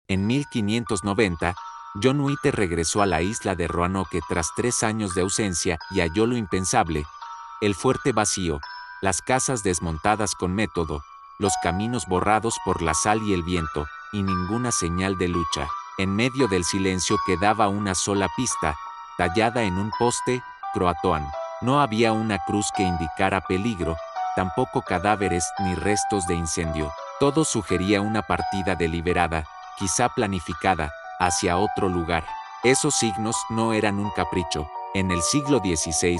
En 1590, John White regresó a la isla de Roanoke tras 3 años de ausencia y halló lo impensable: el fuerte vacío, las casas desmontadas con método, los caminos borrados por la sal y el viento, y ninguna señal de lucha. En medio del silencio quedaba una sola pista, tallada en un poste: Croatoan. No había una cruz que indicara peligro, tampoco cadáveres ni restos de incendio. Todo sugería una partida deliberada, quizá planificada, hacia otro lugar. Esos signos no eran un capricho. En el siglo XVI,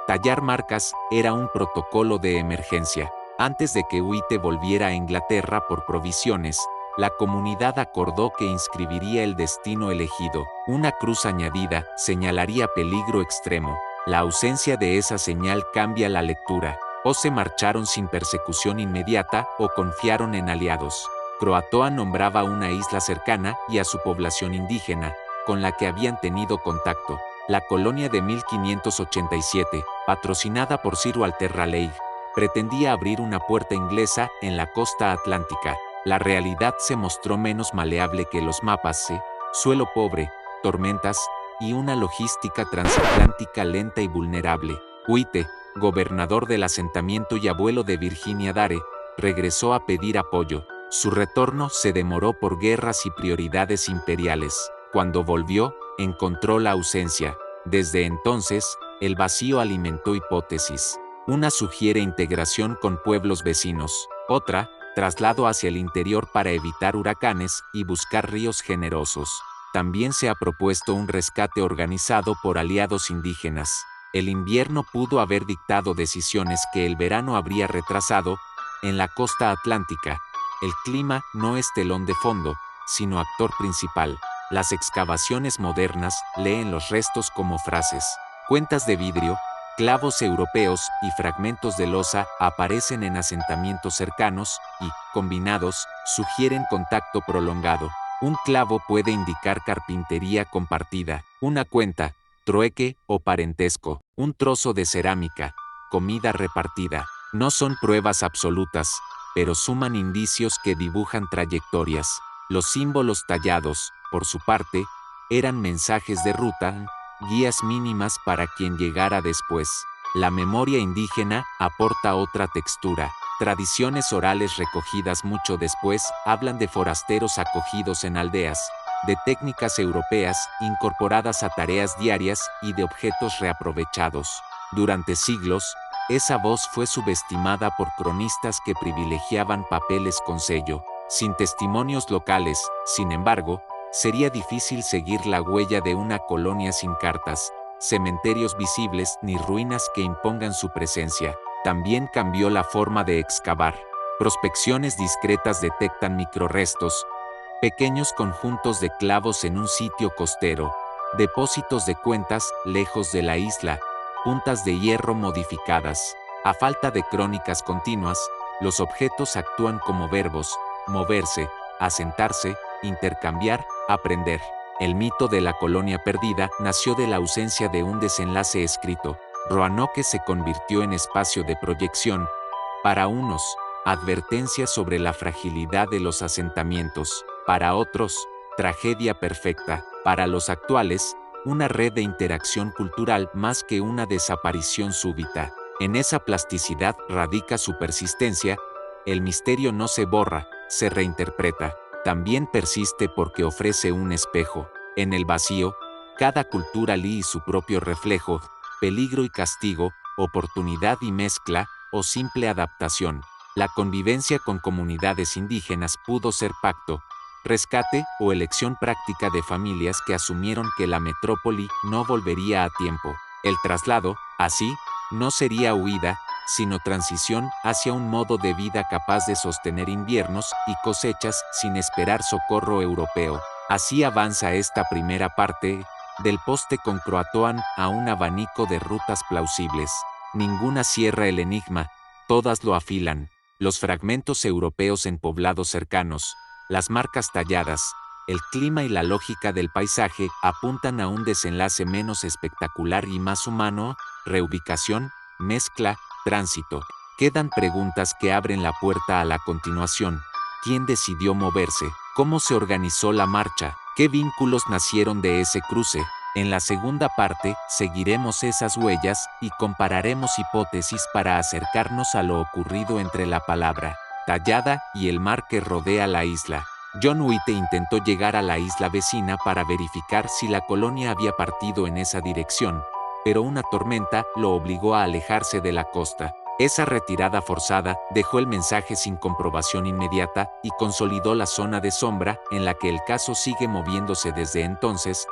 tallar marcas era un protocolo de emergencia. Antes de que White volviera a Inglaterra por provisiones, la comunidad acordó que inscribiría el destino elegido. Una cruz añadida señalaría peligro extremo. La ausencia de esa señal cambia la lectura. O se marcharon sin persecución inmediata o confiaron en aliados. Croatoan nombraba una isla cercana y a su población indígena, con la que habían tenido contacto. La colonia de 1587, patrocinada por Sir Walter Raleigh, pretendía abrir una puerta inglesa en la costa atlántica. La realidad se mostró menos maleable que los mapas: suelo pobre, tormentas, y una logística transatlántica lenta y vulnerable. White, gobernador del asentamiento y abuelo de Virginia Dare, regresó a pedir apoyo. Su retorno se demoró por guerras y prioridades imperiales. Cuando volvió, encontró la ausencia. Desde entonces, el vacío alimentó hipótesis. Una sugiere integración con pueblos vecinos. Otra, traslado hacia el interior para evitar huracanes y buscar ríos generosos. También se ha propuesto un rescate organizado por aliados indígenas. El invierno pudo haber dictado decisiones que el verano habría retrasado. En la costa atlántica, el clima no es telón de fondo, sino actor principal. Las excavaciones modernas leen los restos como frases. Cuentas de vidrio, clavos europeos y fragmentos de losa aparecen en asentamientos cercanos y, combinados, sugieren contacto prolongado. Un clavo puede indicar carpintería compartida, una cuenta, trueque o parentesco, un trozo de cerámica, comida repartida. No son pruebas absolutas, pero suman indicios que dibujan trayectorias. Los símbolos tallados, por su parte, eran mensajes de ruta, guías mínimas para quien llegara después. La memoria indígena aporta otra textura. Tradiciones orales recogidas mucho después hablan de forasteros acogidos en aldeas, de técnicas europeas incorporadas a tareas diarias y de objetos reaprovechados. Durante siglos, esa voz fue subestimada por cronistas que privilegiaban papeles con sello. Sin testimonios locales, sin embargo, sería difícil seguir la huella de una colonia sin cartas, cementerios visibles ni ruinas que impongan su presencia. También cambió la forma de excavar. Prospecciones discretas detectan microrestos, pequeños conjuntos de clavos en un sitio costero, depósitos de cuentas lejos de la isla, puntas de hierro modificadas. A falta de crónicas continuas, los objetos actúan como verbos: moverse, asentarse, intercambiar, aprender. El mito de la colonia perdida nació de la ausencia de un desenlace escrito. Roanoke se convirtió en espacio de proyección. Para unos, advertencia sobre la fragilidad de los asentamientos. Para otros, tragedia perfecta. Para los actuales, una red de interacción cultural más que una desaparición súbita. En esa plasticidad radica su persistencia. El misterio no se borra, se reinterpreta. También persiste porque ofrece un espejo. En el vacío, cada cultura lee su propio reflejo: peligro y castigo, oportunidad y mezcla, o simple adaptación. La convivencia con comunidades indígenas pudo ser pacto, rescate o elección práctica de familias que asumieron que la metrópoli no volvería a tiempo. El traslado, así, no sería huida, sino transición hacia un modo de vida capaz de sostener inviernos y cosechas sin esperar socorro europeo. Así avanza esta primera parte, del poste con Croatoan a un abanico de rutas plausibles. Ninguna cierra el enigma, todas lo afilan. Los fragmentos europeos en poblados cercanos, las marcas talladas, el clima y la lógica del paisaje apuntan a un desenlace menos espectacular y más humano: reubicación, mezcla, tránsito. Quedan preguntas que abren la puerta a la continuación. ¿Quién decidió moverse? ¿Cómo se organizó la marcha? ¿Qué vínculos nacieron de ese cruce? En la segunda parte, seguiremos esas huellas y compararemos hipótesis para acercarnos a lo ocurrido entre la palabra tallada y el mar que rodea la isla. John White intentó llegar a la isla vecina para verificar si la colonia había partido en esa dirección, pero una tormenta lo obligó a alejarse de la costa. Esa retirada forzada dejó el mensaje sin comprobación inmediata y consolidó la zona de sombra en la que el caso sigue moviéndose desde entonces,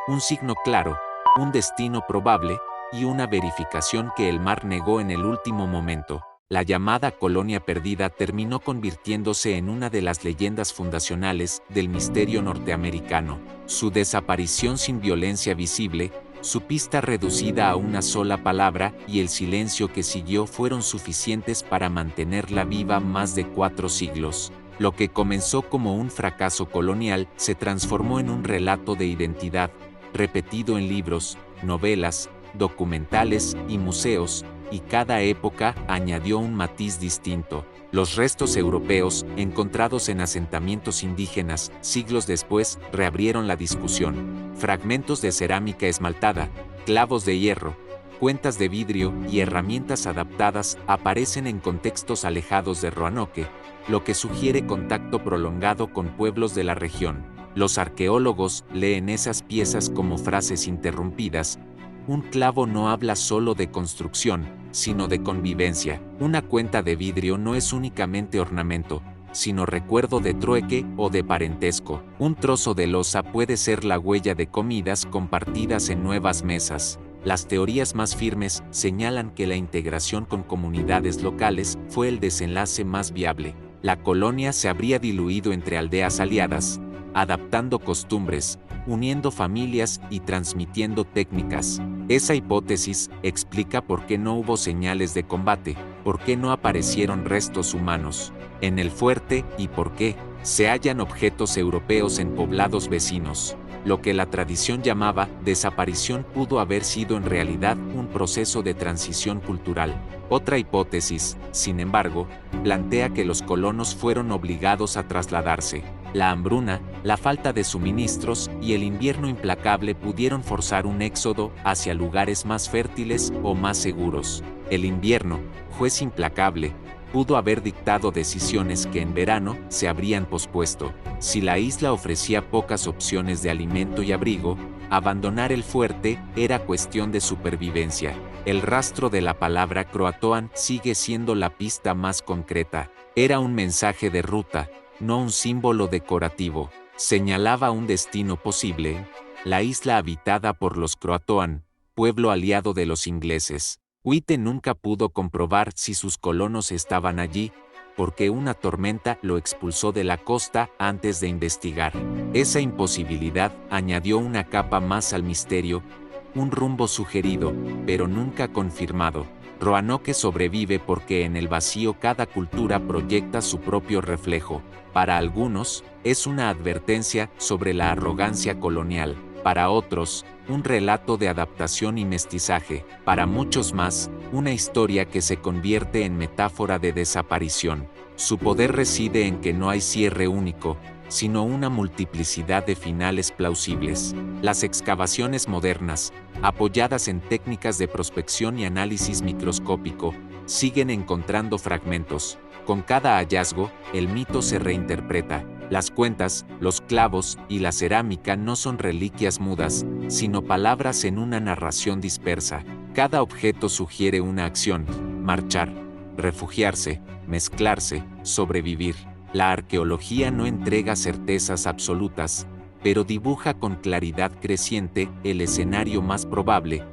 un signo claro, un destino probable y una verificación que el mar negó en el último momento. La llamada colonia perdida terminó convirtiéndose en una de las leyendas fundacionales del misterio norteamericano. Su desaparición sin violencia visible, su pista reducida a una sola palabra y el silencio que siguió fueron suficientes para mantenerla viva más de 4 siglos. Lo que comenzó como un fracaso colonial se transformó en un relato de identidad, repetido en libros, novelas, documentales y museos, y cada época añadió un matiz distinto. Los restos europeos, encontrados en asentamientos indígenas, siglos después, reabrieron la discusión. Fragmentos de cerámica esmaltada, clavos de hierro, cuentas de vidrio y herramientas adaptadas aparecen en contextos alejados de Roanoke, lo que sugiere contacto prolongado con pueblos de la región. Los arqueólogos leen esas piezas como frases interrumpidas. Un clavo no habla solo de construcción, sino de convivencia. Una cuenta de vidrio no es únicamente ornamento, sino recuerdo de trueque o de parentesco. Un trozo de loza puede ser la huella de comidas compartidas en nuevas mesas. Las teorías más firmes señalan que la integración con comunidades locales fue el desenlace más viable. La colonia se habría diluido entre aldeas aliadas, adaptando costumbres, uniendo familias y transmitiendo técnicas. Esa hipótesis explica por qué no hubo señales de combate, por qué no aparecieron restos humanos en el fuerte y por qué se hallan objetos europeos en poblados vecinos. Lo que la tradición llamaba desaparición pudo haber sido en realidad un proceso de transición cultural. Otra hipótesis, sin embargo, plantea que los colonos fueron obligados a trasladarse. La hambruna, la falta de suministros y el invierno implacable pudieron forzar un éxodo hacia lugares más fértiles o más seguros. El invierno, juez implacable, pudo haber dictado decisiones que en verano se habrían pospuesto. Si la isla ofrecía pocas opciones de alimento y abrigo, abandonar el fuerte era cuestión de supervivencia. El rastro de la palabra Croatoan sigue siendo la pista más concreta. Era un mensaje de ruta, no un símbolo decorativo. Señalaba un destino posible, la isla habitada por los Croatoan, pueblo aliado de los ingleses. White nunca pudo comprobar si sus colonos estaban allí, porque una tormenta lo expulsó de la costa antes de investigar. Esa imposibilidad añadió una capa más al misterio, un rumbo sugerido, pero nunca confirmado. Roanoke sobrevive porque en el vacío cada cultura proyecta su propio reflejo. Para algunos, es una advertencia sobre la arrogancia colonial. Para otros, un relato de adaptación y mestizaje. Para muchos más, una historia que se convierte en metáfora de desaparición. Su poder reside en que no hay cierre único, sino una multiplicidad de finales plausibles. Las excavaciones modernas, apoyadas en técnicas de prospección y análisis microscópico, siguen encontrando fragmentos. Con cada hallazgo, el mito se reinterpreta. Las cuentas, los clavos y la cerámica no son reliquias mudas, sino palabras en una narración dispersa. Cada objeto sugiere una acción: marchar, refugiarse, mezclarse, sobrevivir. La arqueología no entrega certezas absolutas, pero dibuja con claridad creciente el escenario más probable.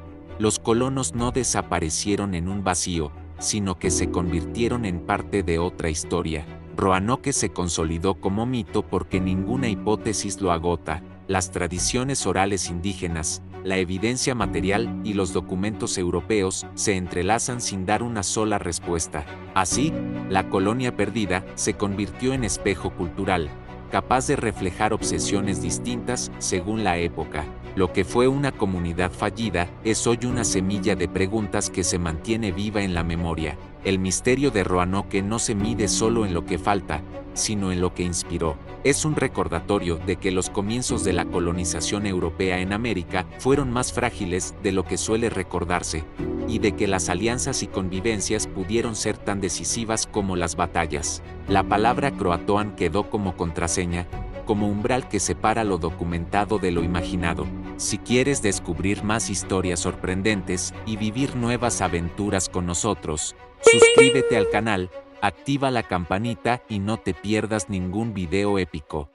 Los colonos no desaparecieron en un vacío, sino que se convirtieron en parte de otra historia. Roanoke se consolidó como mito porque ninguna hipótesis lo agota. Las tradiciones orales indígenas, la evidencia material y los documentos europeos se entrelazan sin dar una sola respuesta. Así, la colonia perdida se convirtió en espejo cultural, capaz de reflejar obsesiones distintas según la época. Lo que fue una comunidad fallida es hoy una semilla de preguntas que se mantiene viva en la memoria. El misterio de Roanoke no se mide solo en lo que falta, sino en lo que inspiró. Es un recordatorio de que los comienzos de la colonización europea en América fueron más frágiles de lo que suele recordarse, y de que las alianzas y convivencias pudieron ser tan decisivas como las batallas. La palabra Croatoan quedó como contraseña, como umbral que separa lo documentado de lo imaginado. Si quieres descubrir más historias sorprendentes y vivir nuevas aventuras con nosotros, suscríbete al canal, activa la campanita y no te pierdas ningún video épico.